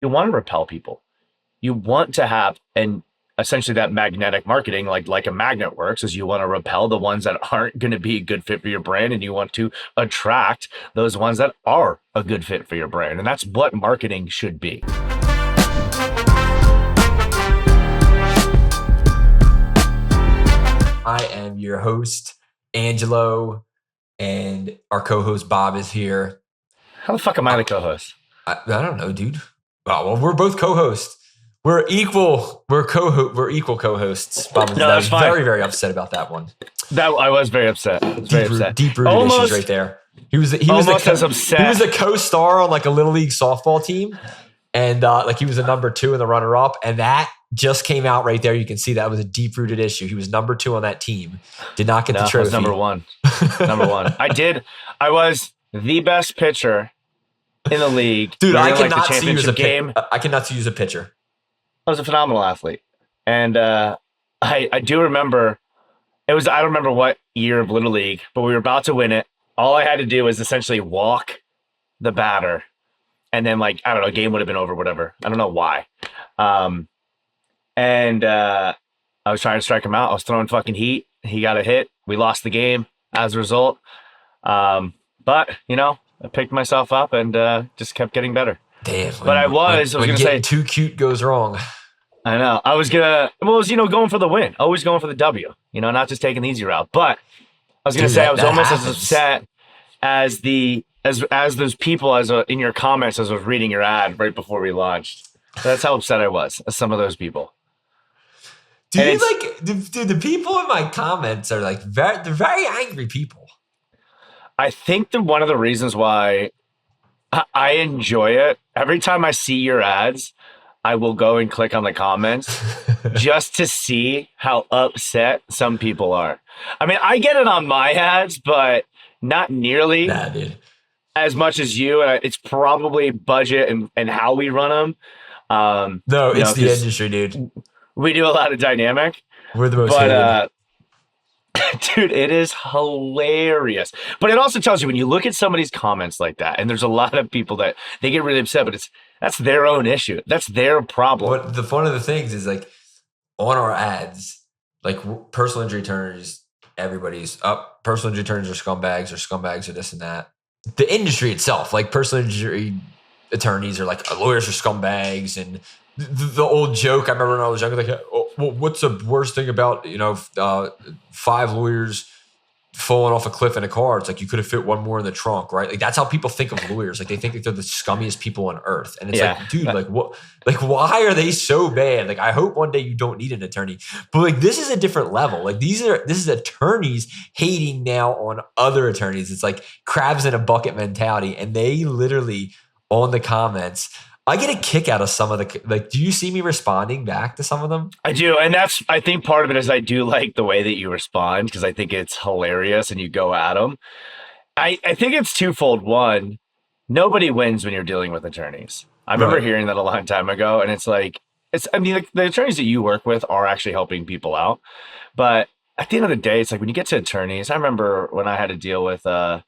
you want to repel people. You want to have, and essentially that magnetic marketing, like a magnet works, is you want to repel the ones that aren't going to be a good fit for your brand, and you want to attract those ones that are a good fit for your brand. And that's what marketing should be. I am your host, Angelo, and our co-host Bob is here. How the fuck am I the co-host? I don't know, dude. Well, we're both co-hosts. We're equal. We're equal co-hosts. Bob is very, very upset about that one. I was very upset. Deep-rooted issues right there. He was as upset. He was a co-star on like a little league softball team, and like he was a number 2 in the runner-up, and that just came out right there. You can see that was a deep-rooted issue. He was number 2 on that team. Did not get the trophy. I was number 1. I was the best pitcher in the league. Dude, I cannot see you as a game. I cannot see you as a pitcher. I was a phenomenal athlete. And I do remember, I don't remember what year of Little League, but we were about to win it. All I had to do was essentially walk the batter. And then, like, I don't know, game would have been over, whatever. I don't know why. And I was trying to strike him out. I was throwing fucking heat. He got a hit. We lost the game as a result. But, you know, I picked myself up and just kept getting better. Damn. But I was going to say, too cute goes wrong. I know. I was going for the win. Always going for the W, not just taking the easy route. But I was going to say, I was almost as upset as those people in your comments as I was reading your ad right before we launched. That's how upset I was as some of those people. Dude, the people in my comments are like, they're very angry people. I think that one of the reasons why I enjoy it, every time I see your ads, I will go and click on the comments just to see how upset some people are. I mean, I get it on my ads, but not nearly as much as you. And it's probably budget and how we run them. No, it's the industry, dude. We do a lot of dynamic. We're the most hated. Dude, it is hilarious. But it also tells you when you look at somebody's comments like that, and there's a lot of people that they get really upset, but that's their own issue. That's their problem. But one of the things is like on our ads, like personal injury attorneys, everybody's up. Personal injury attorneys are scumbags or this and that. The industry itself, like personal injury attorneys are like lawyers are scumbags, and the old joke I remember when I was younger, like, oh, well, what's the worst thing about 5 lawyers falling off a cliff in a car? It's like you could have fit one more in the trunk, right? Like that's how people think of lawyers. Like they think that they're the scummiest people on earth, and it's like, dude, like what? Like why are they so bad? Like I hope one day you don't need an attorney, but like this is a different level. Like this is attorneys hating now on other attorneys. It's like crabs in a bucket mentality, and they literally on the comments. I get a kick out of some of the do you see me responding back to some of them? I do. And I think part of it is I do like the way that you respond because I think it's hilarious and you go at them. I think it's twofold. One, nobody wins when you're dealing with attorneys. I remember hearing that a long time ago, and it's like, the attorneys that you work with are actually helping people out. But at the end of the day, it's like when you get to attorneys, I remember when I had to deal with, one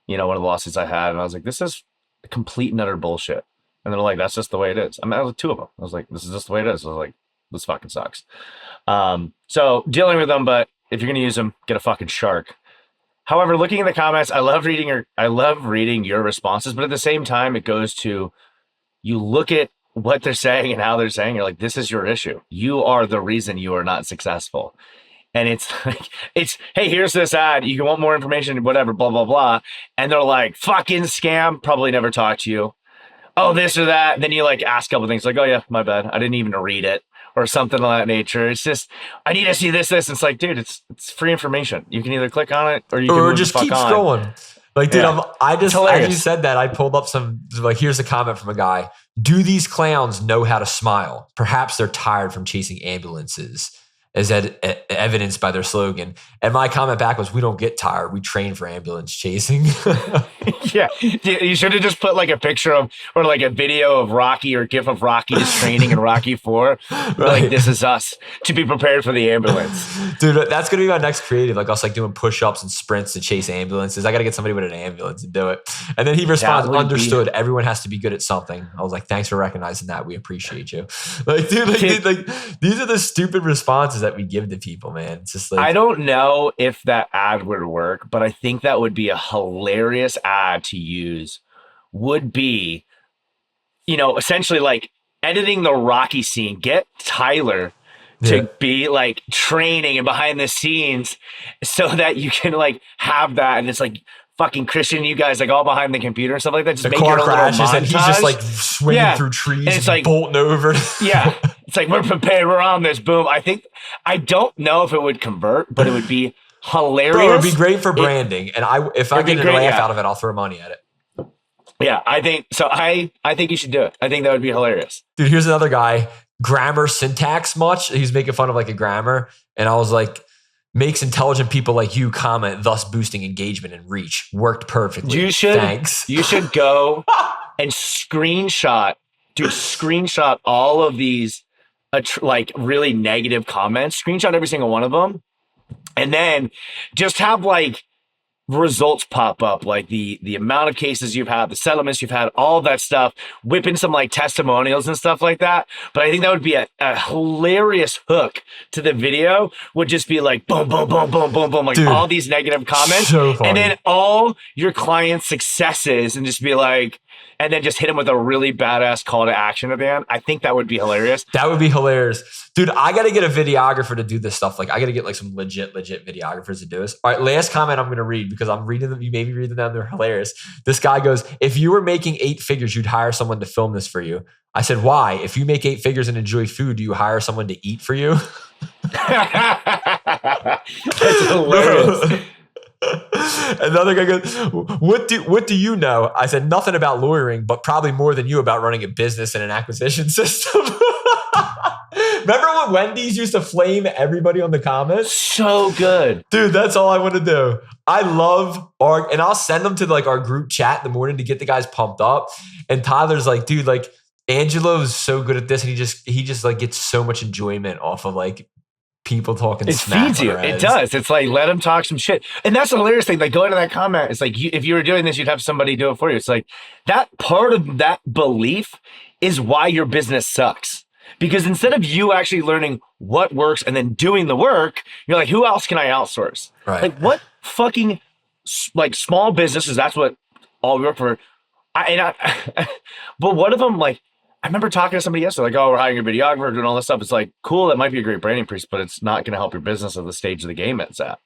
of the lawsuits I had, and I was like, this is complete and utter bullshit. And they're like, that's just the way it is. I mean, I was 2 of them. I was like, this is just the way it is. I was like, this fucking sucks. So dealing with them, but if you're going to use them, get a fucking shark. However, looking at the comments, I love reading your responses, but at the same time, it goes to, you look at what they're saying and how they're saying, you're like, this is your issue. You are the reason you are not successful. And it's like, hey, here's this ad. You want more information, whatever, blah, blah, blah. And they're like, fucking scam. Probably never talk to you. Oh, this or that. Then you like ask a couple things like, oh yeah, my bad. I didn't even read it or something of that nature. It's just, I need to see this. It's like, dude, it's free information. You can either click on it or you can just keep scrolling. Like, dude, as you said that, I pulled up some, like, here's a comment from a guy. Do these clowns know how to smile? Perhaps they're tired from chasing ambulances. as evidenced by their slogan. And my comment back was, we don't get tired. We train for ambulance chasing. Yeah, you should have just put like a picture of or like a video of Rocky or GIF of Rocky just training in Rocky 4. Right. Like, this is us to be prepared for the ambulance. Dude, that's gonna be my next creative. Like us, like doing push-ups and sprints to chase ambulances. I got to get somebody with an ambulance to do it. And then he responds, understood. Everyone has to be good at something. I was like, thanks for recognizing that. We appreciate you. Like, dude, these are the stupid responses that we give to people, man. It's just like, I don't know if that ad would work, but I think that would be a hilarious ad to use. Would be, essentially like editing the Rocky scene. Get Tyler to be like training and behind the scenes so that you can like have that. And it's like fucking Christian, you guys like all behind the computer and stuff like that. Just the make car your own crashes little montage. And he's just like swinging through trees and it's like bolting over. Yeah. It's like, we're prepared. We're on this. Boom. I don't know if it would convert, but it would be hilarious. Bro, it would be great for branding. And if I get a laugh out of it, I'll throw money at it. Yeah, I think so. I think you should do it. I think that would be hilarious. Dude, here's another guy. Grammar syntax much. He's making fun of like a grammar. And I was like, makes intelligent people like you comment, thus boosting engagement and reach. Worked perfectly. Thanks. You should go and screenshot all of these like really negative comments. Screenshot every single one of them. And then just have like results pop up, like the amount of cases you've had, the settlements you've had, all that stuff, whip in some like testimonials and stuff like that. But I think that would be a hilarious hook to the video, would just be like boom, boom, boom, boom, boom, boom, like dude, all these negative comments. So funny. And then all your clients' successes and just be like, and then just hit them with a really badass call to action at the end. I think that would be hilarious. That would be hilarious. Dude, I got to get a videographer to do this stuff. Like, I got to get like some legit videographers to do this. All right, last comment I'm going to read because I'm reading them. You may be reading them. They're hilarious. This guy goes, if you were making 8 figures, you'd hire someone to film this for you. I said, why? If you make 8 figures and enjoy food, do you hire someone to eat for you? That's hilarious. Another guy goes, what do you know? I said, nothing about lawyering, but probably more than you about running a business and an acquisition system. Remember when Wendy's used to flame everybody on the comments? So good. Dude, that's all I want to do. I love and I'll send them to like our group chat in the morning to get the guys pumped up. And Tyler's like, dude, like Angelo's so good at this. And he just like gets so much enjoyment off of like people talking smack. It feeds you. It does. It's like, let them talk some shit. And that's the hilarious thing. Like, go into that comment. It's like, if you were doing this, you'd have somebody do it for you. It's like, that part of that belief is why your business sucks. Because instead of you actually learning what works and then doing the work, you're like, who else can I outsource? Right. Like, what fucking like small businesses, that's what all we work for. But one of them, like, I remember talking to somebody yesterday, like, oh, we're hiring a videographer, doing all this stuff. It's like, cool, that might be a great branding piece, but it's not going to help your business at the stage of the game it's at.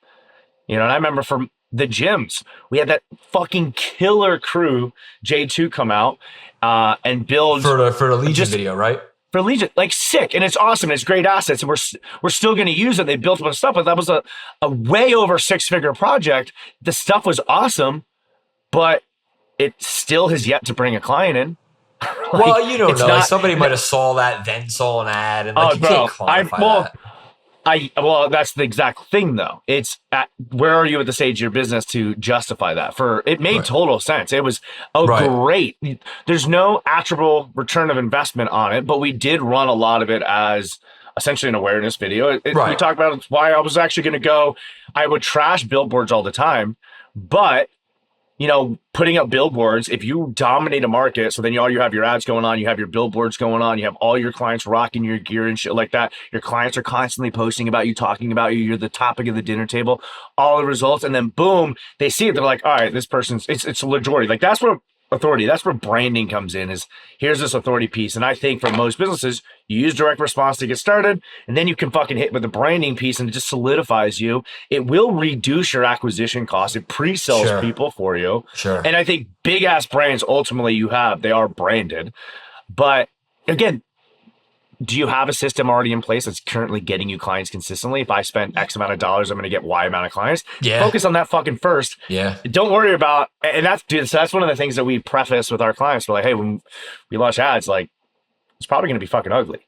And I remember from the gyms, we had that fucking killer crew, J2, come out and build. For the Legion video, right? For Legion, like sick. And it's awesome. And it's great assets. And we're still going to use it. They built a bunch of stuff, but that was a way over 6-figure project. The stuff was awesome, but it still has yet to bring a client in. Like, well, you don't know. Like somebody might have saw that, then saw an ad, and like you can't quantify that. Well, that's the exact thing, though. It's where are you at the stage of your business to justify that? It made total sense. It was great. There's no attributable return of investment on it, but we did run a lot of it as essentially an awareness video. We talked about why I was actually going to go. I would trash billboards all the time, but putting up billboards, if you dominate a market, so then you have your ads going on, you have your billboards going on, you have all your clients rocking your gear and shit like that. Your clients are constantly posting about you, talking about you. You're the topic of the dinner table, all the results. And then boom, they see it. They're like, all right, this person's, it's a majority. Like that's where authority, that's where branding comes in, is here's this authority piece. And I think for most businesses, you use direct response to get started, and then you can fucking hit with the branding piece and it just solidifies you. It will reduce your acquisition costs. It pre-sells people for you. Sure. And I think big ass brands, ultimately they are branded. But again, do you have a system already in place that's currently getting you clients consistently? If I spend X amount of dollars, I'm going to get Y amount of clients. Yeah. Focus on that fucking first. Yeah. Don't worry about, and that's one of the things that we preface with our clients. We're like, hey, when we launch ads, like, it's probably going to be fucking ugly.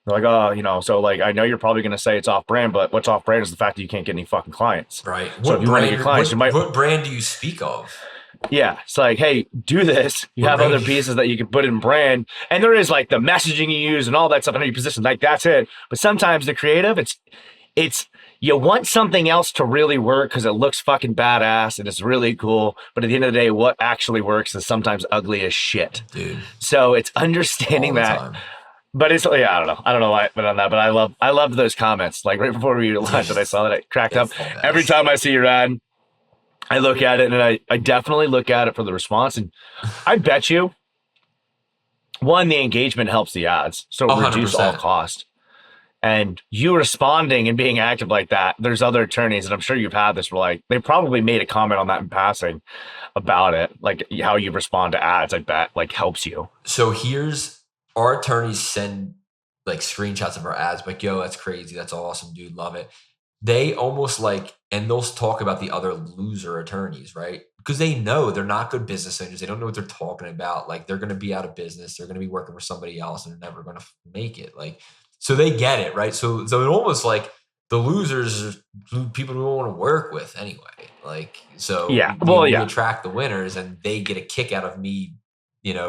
They're like, oh, so like I know you're probably going to say it's off brand, but what's off brand is the fact that you can't get any fucking clients. Right. So if What you want to get brand? clients, you might, What brand do you speak of? yeah, it's like, hey, do this. You What have brand? other pieces that you can put in brand, and there is like the messaging you use and all that stuff. I know your position, like that's it. But sometimes the creative, it's you want something else to really work because it looks fucking badass and it's really cool. But at the end of the day, what actually works is sometimes ugly as shit. Dude, So it's all understanding the that. time. But it's I don't know. I don't know why but on that, but I loved those comments. Like right before we launched it, I saw that it cracked up. It's the Every best. time I see your ad, I look at it and I definitely look at it for the response. And I bet you one, the engagement helps the ads. So A hundred reduce all percent. cost. And you responding and being active like that, there's other attorneys, and I'm sure you've had this where like they probably made a comment on that in passing about it, like how you respond to ads, I bet like helps you. So here's our attorneys send like screenshots of our ads, like, yo, that's crazy. That's awesome, dude. Love it. They almost like, and they'll talk about the other loser attorneys, right? Because they know they're not good business owners. They don't know what they're talking about. Like they're going to be out of business. They're going to be working for somebody else and they're never going to make it. Like, so they get it, right? So it almost like the losers are people we don't want to work with anyway. Like, so Yeah. Well, we yeah. attract the winners and they get a kick out of me,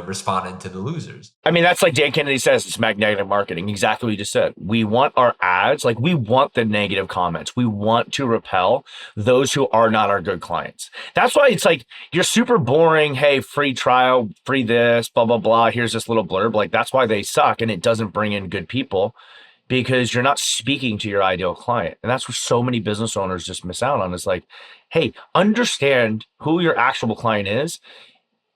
responding to the losers. I mean, that's like Dan Kennedy says, it's magnetic marketing. Exactly what you just said. We want our ads, like we want the negative comments. We want to repel those who are not our good clients. That's why it's like you're super boring. Hey, free trial, free this, blah, blah, blah. Here's this little blurb. Like that's why they suck and it doesn't bring in good people because you're not speaking to your ideal client. And that's what so many business owners just miss out on is like, hey, understand who your actual client is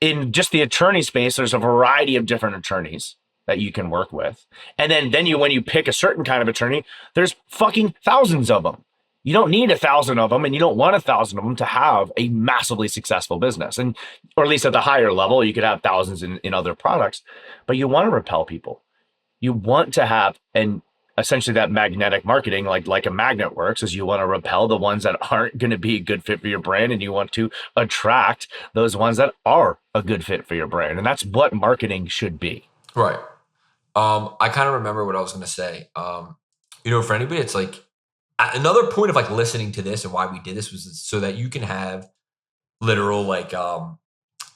in just the attorney space, there's a variety of different attorneys that you can work with. And then when you pick a certain kind of attorney, there's fucking thousands of them. You don't need 1,000 of them and you don't want 1,000 of them to have a massively successful business. And or at least at the higher level, you could have thousands in other products, but you want to repel people. You want to have and essentially that magnetic marketing, like a magnet works, is you want to repel the ones that aren't going to be a good fit for your brand, and you want to attract those ones that are a good fit for your brand, and that's what marketing should be. Right. I kind of remember what I was going to say. For anybody, it's like another point of like listening to this and why we did this was so that you can have literal like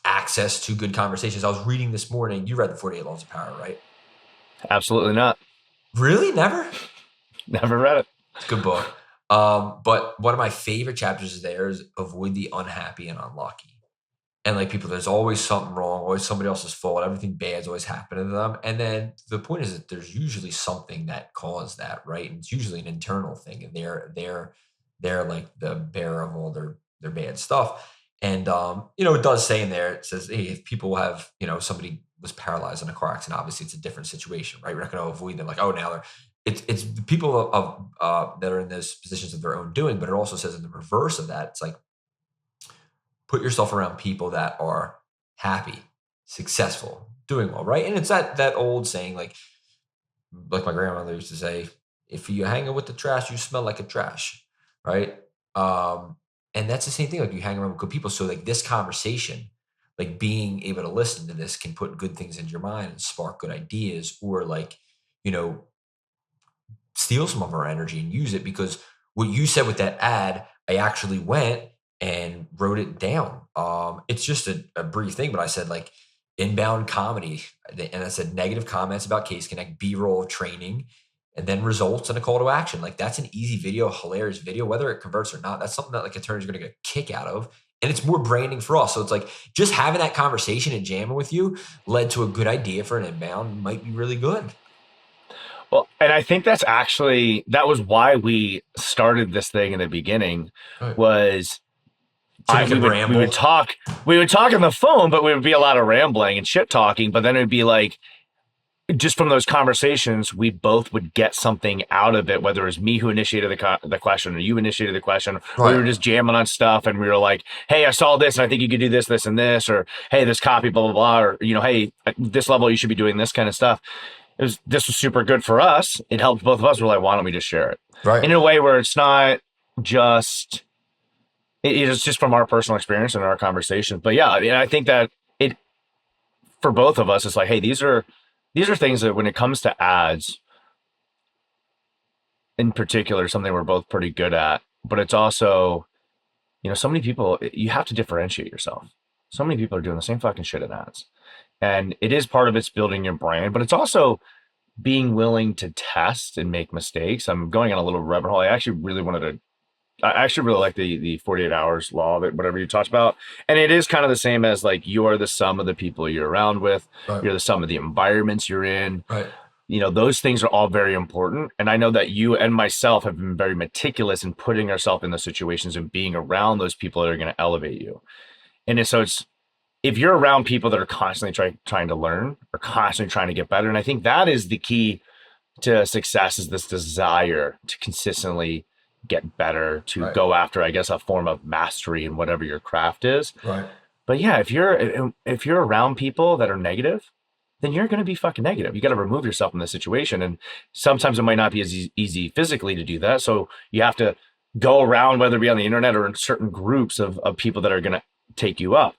access to good conversations. I was reading this morning. You read the 48 Laws of Power, right? Absolutely not. Really? Never? Never read it. It's a good book. But one of my favorite chapters is there is avoid the unhappy and unlucky. And like people, there's always something wrong, always somebody else's fault. Everything bad's always happening to them. And then the point is that there's usually something that caused that, right? And it's usually an internal thing, and they're like the bearer of all their bad stuff. And it does say in there, it says, hey, if people have, somebody was paralyzed in a car accident, obviously it's a different situation, right? We're not going to avoid them like, oh, now they're it's the people of that are in those positions of their own doing, but it also says in the reverse of that, it's like put yourself around people that are happy, successful, doing well, right? And it's that old saying, like my grandmother used to say, if you hang out with the trash, you smell like a trash, right? And that's the same thing. Like you hang around with good people. So like this conversation, like being able to listen to this can put good things into your mind and spark good ideas, or like, steal some of our energy and use it, because what you said with that ad, I actually went and wrote it down. It's just a brief thing, but I said like inbound comedy, and I said negative comments about Case Connect, B-roll training, and then results and a call to action. Like that's an easy video, hilarious video, whether it converts or not. That's something that like attorneys are going to get a kick out of. And it's more branding for us. So it's like just having that conversation and jamming with you led to a good idea for an inbound, might be really good. Well, and I think that was why we started this thing in the beginning. Right. Was So we would talk on the phone, but we would be a lot of rambling and shit talking. But then it would be like, just from those conversations, we both would get something out of it, whether it was me who initiated the question or you initiated the question. Right. We were just jamming on stuff and we were like, hey, I saw this and I think you could do this, this, and this, or hey, this copy, blah, blah, blah, or, hey, at this level, you should be doing this kind of stuff. This was super good for us. It helped both of us. We're like, why don't we just share it? Right. In a way where it's not just, it's just from our personal experience and our conversations. But yeah, I mean, I think that for both of us, it's like, hey, these are things that when it comes to ads, in particular something we're both pretty good at, but it's also, so many people, you have to differentiate yourself. So many people are doing the same fucking shit in ads. And it is part of it's building your brand, but it's also being willing to test and make mistakes. I'm going on a little rabbit hole. I actually really like the 48 hours law, that whatever you talked about. And it is kind of the same as like, you are the sum of the people you're around with. Right. You're the sum of the environments you're in. Right. Those things are all very important. And I know that you and myself have been very meticulous in putting ourselves in those situations and being around those people that are going to elevate you. And so if you're around people that are constantly trying to learn or constantly trying to get better, and I think that is the key to success, is this desire to consistently get better, to go after, I guess, a form of mastery in whatever your craft is. Right. But yeah, if you're around people that are negative, then you're going to be fucking negative. You got to remove yourself from the situation. And sometimes it might not be as easy physically to do that. So you have to go around, whether it be on the internet or in certain groups of people that are going to take you up.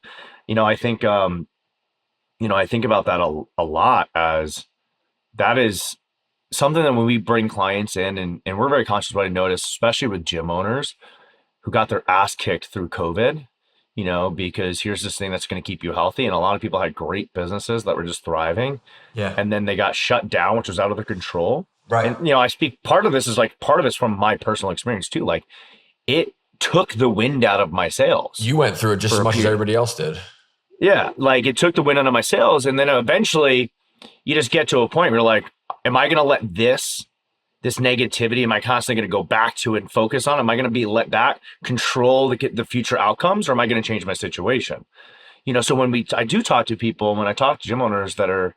I think, I think about that a lot, as that is something that when we bring clients in, and we're very conscious of what I noticed, especially with gym owners who got their ass kicked through COVID, because here's this thing that's going to keep you healthy. And a lot of people had great businesses that were just thriving. Yeah. And then they got shut down, which was out of their control. Right. And, I speak, part of it's from my personal experience too. Like, it took the wind out of my sails. You went through it just as much as everybody else did. Yeah. Like, it took the wind out of my sails. And then eventually you just get to a point where you're like, am I going to let this negativity, am I constantly going to go back to it and focus on? Am I going to be let that control the future outcomes, or am I going to change my situation? So when I do talk to people, when I talk to gym owners that are,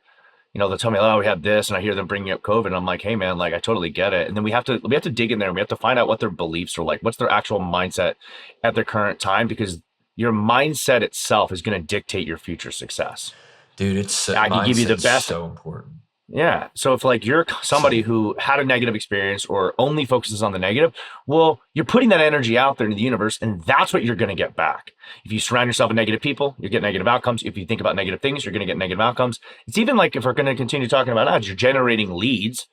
they'll tell me, oh, we had this, and I hear them bringing up COVID, and I'm like, hey man, like, I totally get it. And then we have to dig in there, and we have to find out what their beliefs are like, what's their actual mindset at their current time, because your mindset itself is going to dictate your future success. Dude, I can give you the best. So important. Yeah. So if like you're somebody who had a negative experience or only focuses on the negative, well, you're putting that energy out there into the universe, and that's what you're going to get back. If you surround yourself with negative people, you get negative outcomes. If you think about negative things, you're going to get negative outcomes. It's even like, if we're going to continue talking about ads, you're generating leads,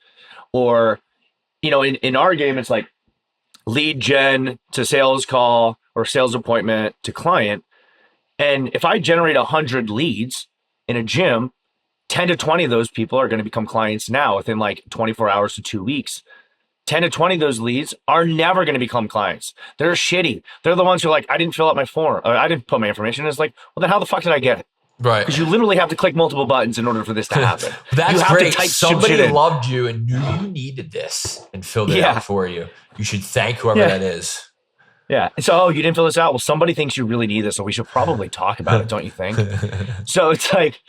or, in our game, it's like lead gen to sales call or sales appointment to client. And if I generate 100 leads in a gym, 10 to 20 of those people are going to become clients now within like 24 hours to 2 weeks. 10 to 20 of those leads are never going to become clients. They're shitty. They're the ones who are like, I didn't fill out my form, or I didn't put my information. It's like, well, then how the fuck did I get it? Right. Because you literally have to click multiple buttons in order for this to happen. That's you have great. To type somebody loved you and knew you needed this and filled it out for you. You should thank whoever that is. Yeah. So, you didn't fill this out. Well, somebody thinks you really need this, so we should probably talk about it, don't you think? So it's like,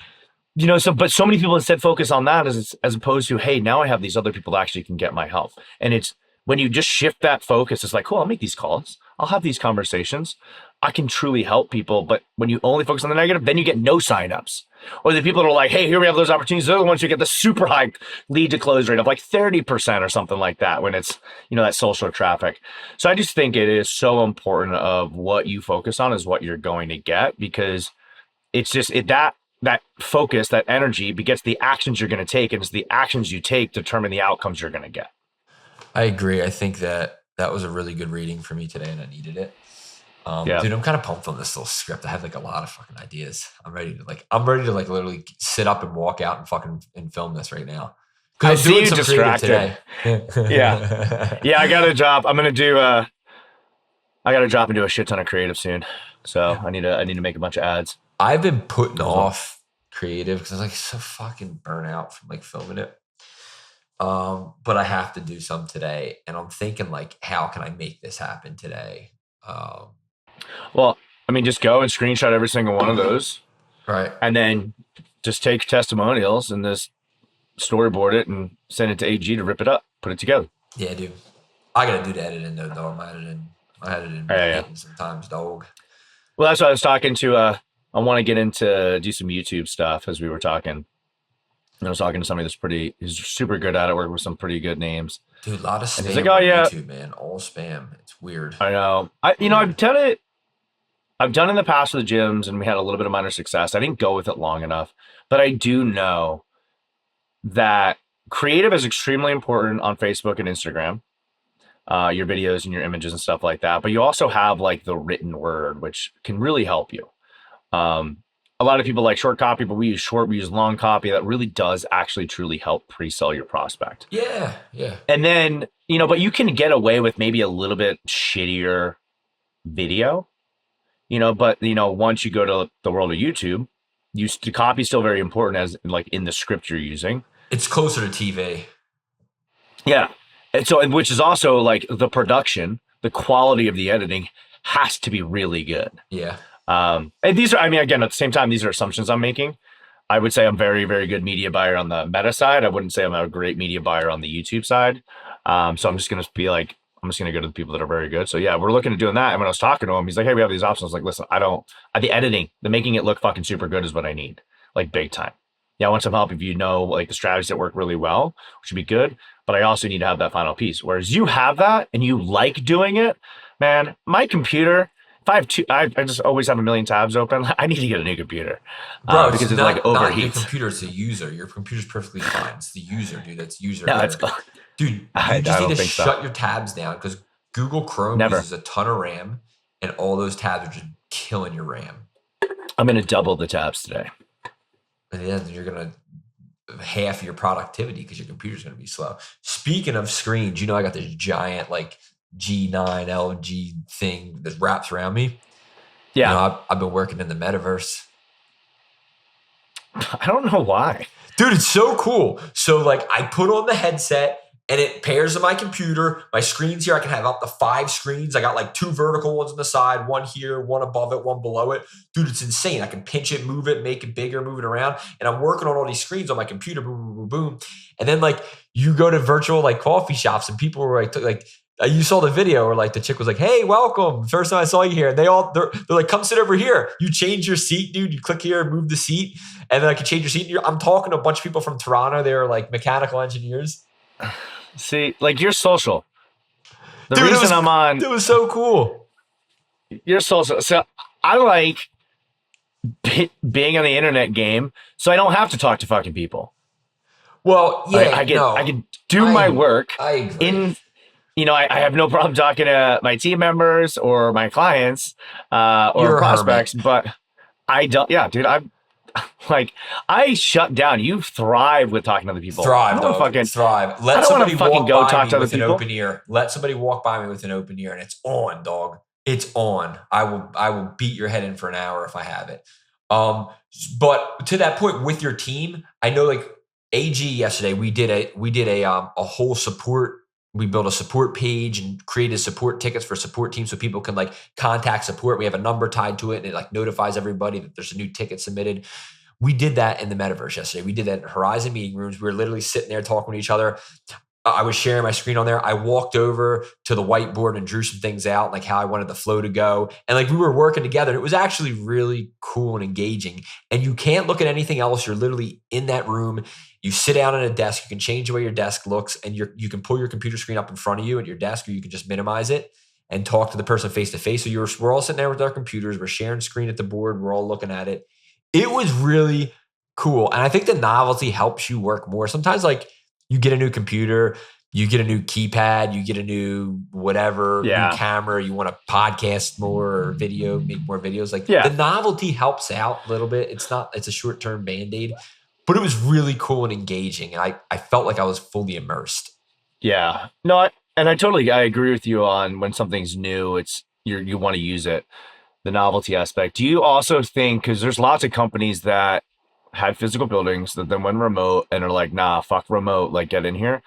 but so many people instead focus on that as opposed to, hey, now I have these other people that actually can get my help. And it's when you just shift that focus, it's like, cool, I'll make these calls. I'll have these conversations. I can truly help people. But when you only focus on the negative, then you get no signups. Or the people that are like, hey, here we have those opportunities. They're the ones who get the super high lead to close rate of like 30% or something like that, when it's, that social traffic. So I just think it is so important of what you focus on is what you're going to get, because it's just that focus, that energy begets the actions you're going to take, and it's the actions you take determine the outcomes you're going to get. I agree. I think that was a really good reading for me today, and I needed it. Dude, I'm kind of pumped on this little script. I have like a lot of fucking ideas. I'm ready to literally sit up and walk out and film this right now. I see you distracted. Yeah. I got to drop. I got to drop and do a shit ton of creative soon. So I need to make a bunch of ads. I've been putting off creative because I was like so fucking burnt out from like filming it. But I have to do some today, and I'm thinking like, how can I make this happen today? Well, I mean, just go and screenshot every single one of those, right? And then just take testimonials and just storyboard it and send it to AG to rip it up, put it together. Yeah, dude. I gotta do the editing though, dog. I editing sometimes, dog. Well, that's what I was talking to. I want to get into do some YouTube stuff as we were talking. I was talking to somebody he's super good at it, working with some pretty good names. Dude, a lot of spam like, oh, on yeah. YouTube, man. All spam. It's weird. I know. I've done it. I've done in the past with the gyms, and we had a little bit of minor success. I didn't go with it long enough, but I do know that creative is extremely important on Facebook and Instagram. your videos and your images and stuff like that. But you also have like the written word, which can really help you. Um, a lot of people like short copy, but we use short, we use long copy. That really does actually truly help pre-sell your prospect. Yeah, yeah. And then, but you can get away with maybe a little bit shittier video, but once you go to the world of YouTube, the copy is still very important as like in the script you're using. It's closer to TV. Yeah. And which is also like the production, the quality of the editing has to be really good. Yeah. And these are, I mean, again, at the same time, these are assumptions I'm making. I would say I'm very, very good media buyer on the Meta side. I wouldn't say I'm a great media buyer on the YouTube side. So I'm just going to be like, I'm just going to go to the people that are very good. So yeah, we're looking at doing that. And when I was talking to him, he's like, hey, we have these options. I was like, listen, the editing, the making it look fucking super good is what I need. Like big time. Yeah, I want some help if like the strategies that work really well, which would be good. But I also need to have that final piece. Whereas you have that and you like doing it, man, my computer, if I have I just always have a million tabs open. I need to get a new computer. Bro, because it's not, like not overheats. your computer, it's the user. Your computer's perfectly fine. It's the user, dude. That's user. No, it's Dude, you I just don't need to think so. shut your tabs down because Google Chrome Never. uses a ton of RAM, and all those tabs are just killing your RAM. I'm going to double the tabs today. And then you're going to half your productivity because your computer's going to be slow. Speaking of screens, I got this giant like G9 LG thing that wraps around me. Yeah. I've been working in the metaverse. I don't know why. Dude, it's so cool. So like I put on the headset and it pairs to my computer. My screens here, I can have up to 5 screens. I got like 2 vertical ones on the side, one here, one above it, one below it. Dude, it's insane. I can pinch it, move it, make it bigger, move it around. And I'm working on all these screens on my computer, boom, boom, boom, boom. And then like you go to virtual like coffee shops and people were like you saw the video where like the chick was like, hey, welcome. First time I saw you here. And they're like, come sit over here. You change your seat, dude. You click here, move the seat. And then I can change your seat. I'm talking to a bunch of people from Toronto. They were like mechanical engineers. See, like you're social. The reason I'm on. It was so cool. You're social. So I like being on the internet game so I don't have to talk to fucking people. Well, yeah. I can do my work I agree. I have no problem talking to my team members or my clients or prospects, but I don't. Yeah, dude, I'm like, I shut down. You thrive with talking to other people. Thrive, dog. Thrive. Let somebody walk by me with an open ear. Let somebody walk by me with an open ear, and it's on, dog. It's on. I will beat your head in for an hour if I have it. But to that point with your team, I know like AG yesterday we did a whole support. We built a support page and created support tickets for support teams so people can like contact support. We have a number tied to it and it like notifies everybody that there's a new ticket submitted. We did that in the metaverse yesterday. We did that in Horizon meeting rooms. We were literally sitting there talking to each other. I was sharing my screen on there. I walked over to the whiteboard and drew some things out, like how I wanted the flow to go. And like we were working together. It was actually really cool and engaging. And you can't look at anything else. You're literally in that room. You sit down at a desk. You can change the way your desk looks, and you can pull your computer screen up in front of you at your desk, or you can just minimize it and talk to the person face to face. So we're all sitting there with our computers. We're sharing screen at the board. We're all looking at it. It was really cool. And I think the novelty helps you work more. Sometimes like you get a new computer, you get a new keypad, you get a new whatever, new camera, you want to podcast more or video, make more videos. Like the novelty helps out a little bit. It's a short-term Band-Aid, but it was really cool and engaging. And I felt like I was fully immersed. Yeah. No, I agree with you on when something's new, you want to use it. The novelty aspect. Do you also think, because there's lots of companies that had physical buildings that then went remote and are like, nah, fuck remote, like get in here.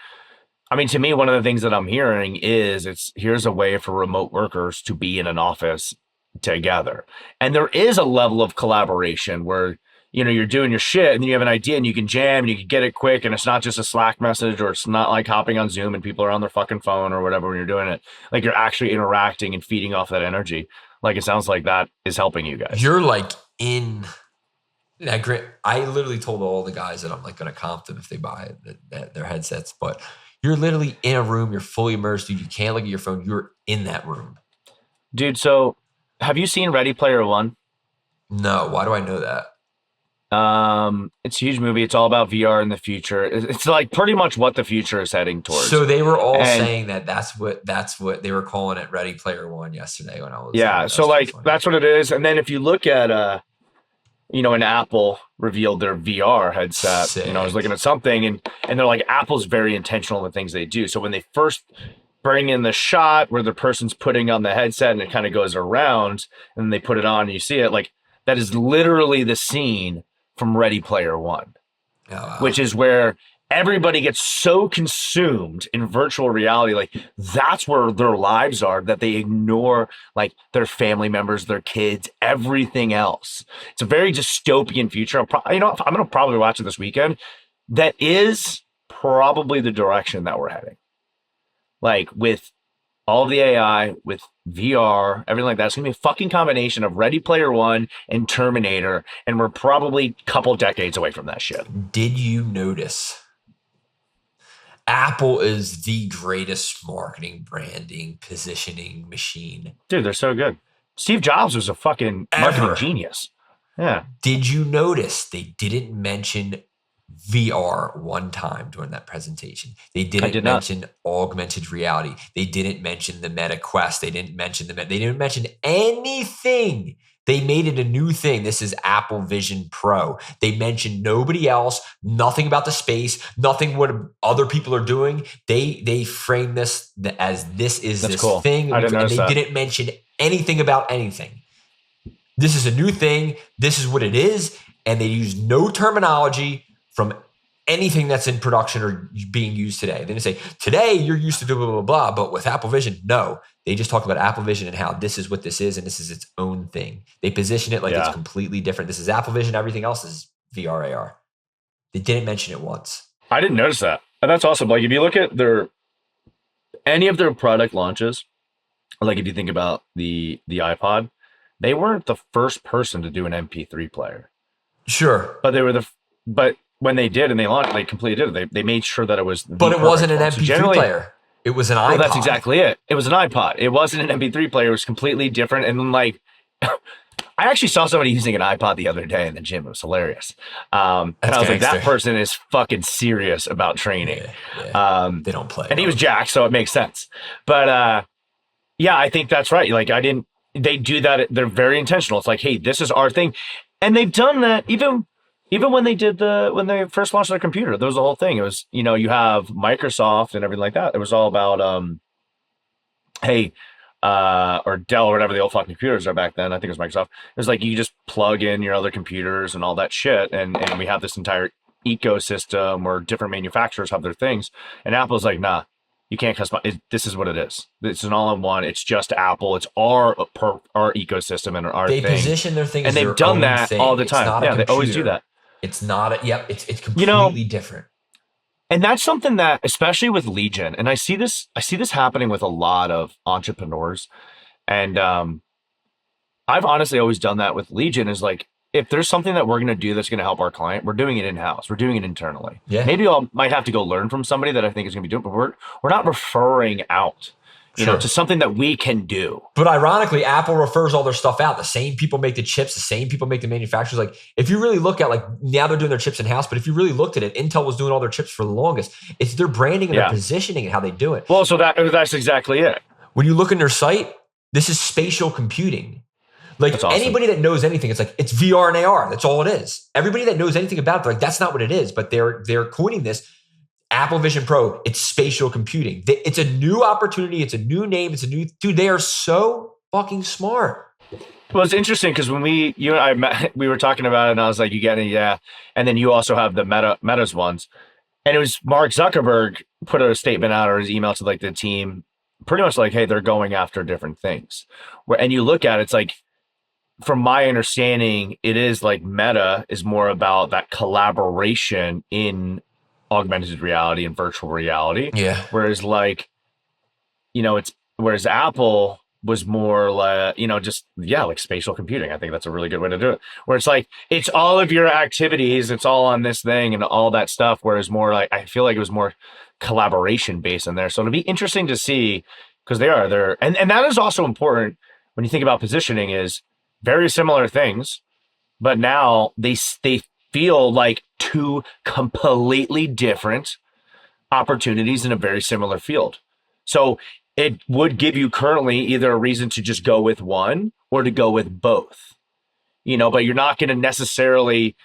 I mean, to me, one of the things that I'm hearing is here's a way for remote workers to be in an office together. And there is a level of collaboration where, you're doing your shit and then you have an idea and you can jam and you can get it quick. And it's not just a Slack message, or it's not like hopping on Zoom and people are on their fucking phone or whatever when you're doing it. Like you're actually interacting and feeding off that energy. Like it sounds like that is helping you guys. You're like in that great. I literally told all the guys that I'm like going to comp them if they buy their headsets, but you're literally in a room. You're fully immersed, dude. You can't look at your phone. You're in that room. Dude, so have you seen Ready Player One? No. Why do I know that? It's a huge movie. It's all about VR in the future. It's like pretty much what the future is heading towards. So they were all And saying that that's what they were calling it Ready Player One yesterday when I was yeah, there. so That's pretty like funny. that's what it is. And then if you look at when Apple revealed their VR headset, I was looking Sick. at something and they're like Apple's very intentional in the things they do. So when they first bring in the shot where the person's putting on the headset and it kind of goes around and then they put it on and you see it, like that is literally the scene from Ready Player One, Oh, wow. which is where everybody gets so consumed in virtual reality. Like that's where their lives are that they ignore like their family members, their kids, everything else. It's a very dystopian future. I'm going to probably watch it this weekend. That is probably the direction that we're heading. Like with all of the AI, with VR, everything like that. It's gonna be a fucking combination of Ready Player One and Terminator, and we're probably a couple decades away from that shit. Did you notice Apple is the greatest marketing, branding, positioning machine Dude, they're so good. Steve Jobs was a fucking marketing ever? genius. Yeah, Did you notice they didn't mention VR one time during that presentation? They I didn't did not. mention augmented reality. They didn't mention the Meta Quest. They didn't mention they didn't mention anything. They made it a new thing. This is Apple Vision Pro. They mentioned nobody else, nothing about the space, nothing what other people are doing. They frame this as this is That's this cool. thing, I didn't and notice they that. didn't mention anything about anything. This is a new thing. This is what it is. And they use no terminology from anything that's in production or being used today. They didn't say, today you're used to blah, blah, blah, blah. But with Apple Vision, no. They just talk about Apple Vision and how this is what this is and this is its own thing. They position it like it's Yeah. completely different. This is Apple Vision. Everything else is VR, AR. They didn't mention it once. I didn't notice that. And that's awesome. Like if you look at any of their product launches, like if you think about the iPod, they weren't the first person to do an MP3 player. Sure. But they were but when they did and they launched, they completely did it. They made sure that it was But it wasn't an one. So MP3 player. It was an iPod. well, that's exactly it. It was an iPod. It wasn't an MP3 player. It was completely different. And then like, I actually saw somebody using an iPod the other day in the gym. It was hilarious. And That's I was like, that gangster. person is fucking serious about training. Yeah. They don't play. And he was jacked, so it makes sense. But yeah, I think that's right. Like they do that. They're very intentional. It's like, hey, this is our thing. And they've done that even when when they first launched their computer, there was a whole thing. It was, you have Microsoft and everything like that. It was all about, hey, or Dell or whatever the old fucking computers are back then. I think it was Microsoft. It was like you just plug in your other computers and all that shit, and we have this entire ecosystem where different manufacturers have their things. And Apple's like, nah, you can't customize. This is what it is. It's an all-in-one. It's just Apple. It's our ecosystem and our They thing. position their thing And as they've their done own that thing. all the It's time. not a Yeah, they always do computer. that. It's not a, yep, it's completely different. And that's something that, especially with Legion, and I see this happening with a lot of entrepreneurs. And I've honestly always done that with Legion is like, if there's something that we're going to do that's going to help our client, we're doing it in-house. We're doing it internally. Yeah. Maybe I might have to go learn from somebody that I think is going to be doing it, but we're not referring out, to something that we can do. But ironically, Apple refers all their stuff out. The same people make the chips. The same people make the manufacturers. Like, if you really look at, like, now they're doing their chips in-house, but if you really looked at it, Intel was doing all their chips for the longest. It's their branding and their positioning and how they do it. Well, so that's exactly it. When you look in their site, this is spatial computing. Like, That's awesome. Anybody that knows anything, it's like, it's VR and AR. That's all it is. Everybody that knows anything about it, they're like, that's not what it is. But they're coining this Apple Vision Pro. It's spatial computing. It's a new opportunity. It's a new name. It's a new dude. They are so fucking smart. Well, it's interesting because when you and I met, we were talking about it, and I was like, "You get it, yeah." And then you also have the Meta's ones, and it was Mark Zuckerberg put a statement out or his email to like the team, pretty much like, "Hey, they're going after different things." And you look at it, it's like, from my understanding, it is like Meta is more about that collaboration in augmented reality and virtual reality. Yeah. Whereas whereas Apple was more like, like spatial computing. I think that's a really good way to do it. Where it's like, it's all of your activities, it's all on this thing and all that stuff. Whereas more like, I feel like it was more collaboration based in there. So it'll be interesting to see, because and that is also important when you think about positioning, is very similar things, but now they feel like two completely different opportunities in a very similar field. So it would give you currently either a reason to just go with one or to go with both, but you're not going to necessarily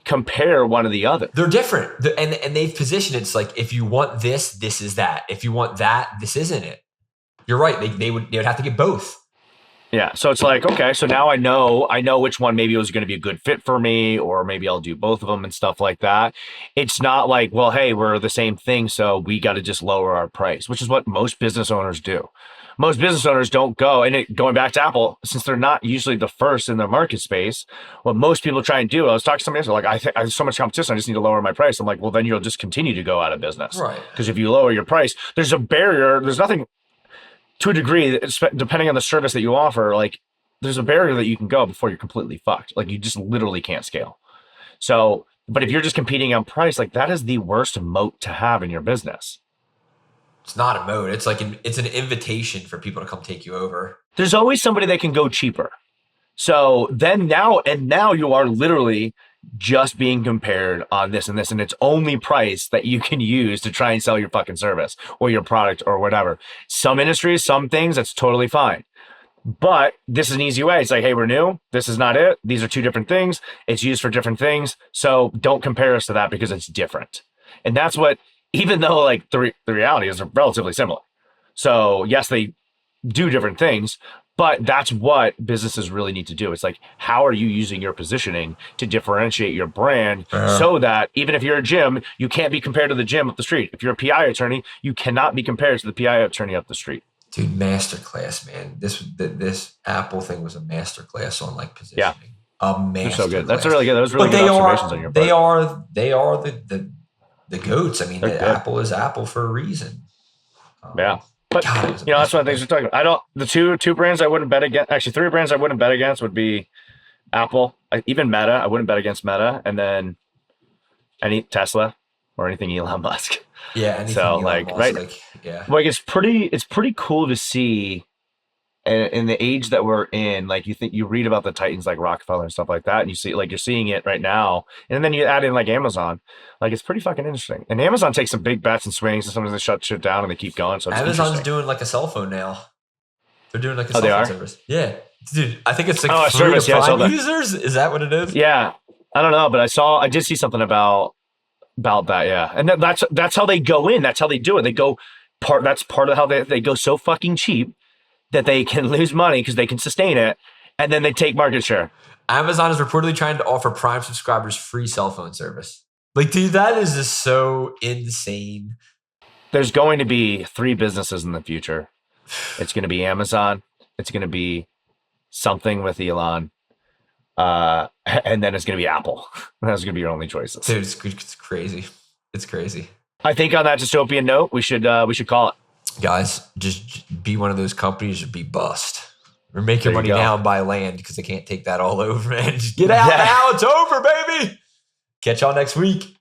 compare one or the other. They're different. And they've positioned it's like, if you want this, this is that. If you want that, this isn't it. You're right. They would have to get both. Yeah. So it's like, okay, so now I know which one maybe was going to be a good fit for me, or maybe I'll do both of them and stuff like that. It's not like, well, hey, we're the same thing, so we got to just lower our price, which is what most business owners do. Most business owners don't go, and going back to Apple, since they're not usually the first in their market space, what most people try and do, I was talking to somebody else, like, I have so much competition, I just need to lower my price. I'm like, well, then you'll just continue to go out of business. Right. Because if you lower your price, there's a barrier. There's nothing, to a degree, depending on the service that you offer, like there's a barrier that you can go before you're completely fucked. Like you just literally can't scale. So, but if you're just competing on price, like that is the worst moat to have in your business. It's not a moat. It's like it's an invitation for people to come take you over. There's always somebody that can go cheaper. So then now you are literally just being compared on this and this, and it's only price that you can use to try and sell your fucking service or your product or whatever. Some industries, some things, that's totally fine. But this is an easy way. It's like, hey, we're new. This is not it. These are two different things. It's used for different things. So don't compare us to that because it's different. And that's what, even though like the reality is relatively similar. So yes, they do different things, but that's what businesses really need to do. It's like, how are you using your positioning to differentiate your brand so that even if you're a gym, you can't be compared to the gym up the street. If you're a PI attorney, you cannot be compared to the PI attorney up the street. Dude, masterclass, man. This Apple thing was a masterclass on like positioning. Yeah. A masterclass. They're so good. That's really good. That was really good observations on your part. They are the goats. I mean, Apple is Apple for a reason. Yeah. But that's one of the things we're talking about. The two brands I wouldn't bet against, actually 3 brands I wouldn't bet against would be Apple, even Meta. I wouldn't bet against Meta, and then any Tesla or anything Elon Musk. Yeah. Anything so Elon like Musk, right, yeah. Like it's pretty cool to see in the age that we're in. Like you read about the titans like Rockefeller and stuff like that, and you see like you're seeing it right now, and then you add in like Amazon. Like it's pretty fucking interesting. And Amazon takes some big bets and swings, and sometimes they shut shit down and they keep going. So it's Amazon's doing like a cell phone now. They're doing like a cell phone service. Yeah, dude. I think it's like a service. Yeah, users. Is that what it is? Yeah, I don't know, but I did see something about that. Yeah, and that's how they go in. That's how they do it. They go That's part of how they go so fucking cheap that they can lose money because they can sustain it, and then they take market share. Amazon is reportedly trying to offer Prime subscribers free cell phone service. Like, dude, that is just so insane. There's going to be 3 businesses in the future. It's going to be Amazon. It's going to be something with Elon. And then it's going to be Apple. That's going to be your only choices. Dude, it's crazy. It's crazy. I think on that dystopian note, we should call it. Guys, just be one of those companies or be bust. Or make your money now and buy land because they can't take that all over, man. Just get out now. It's over, baby. Catch y'all next week.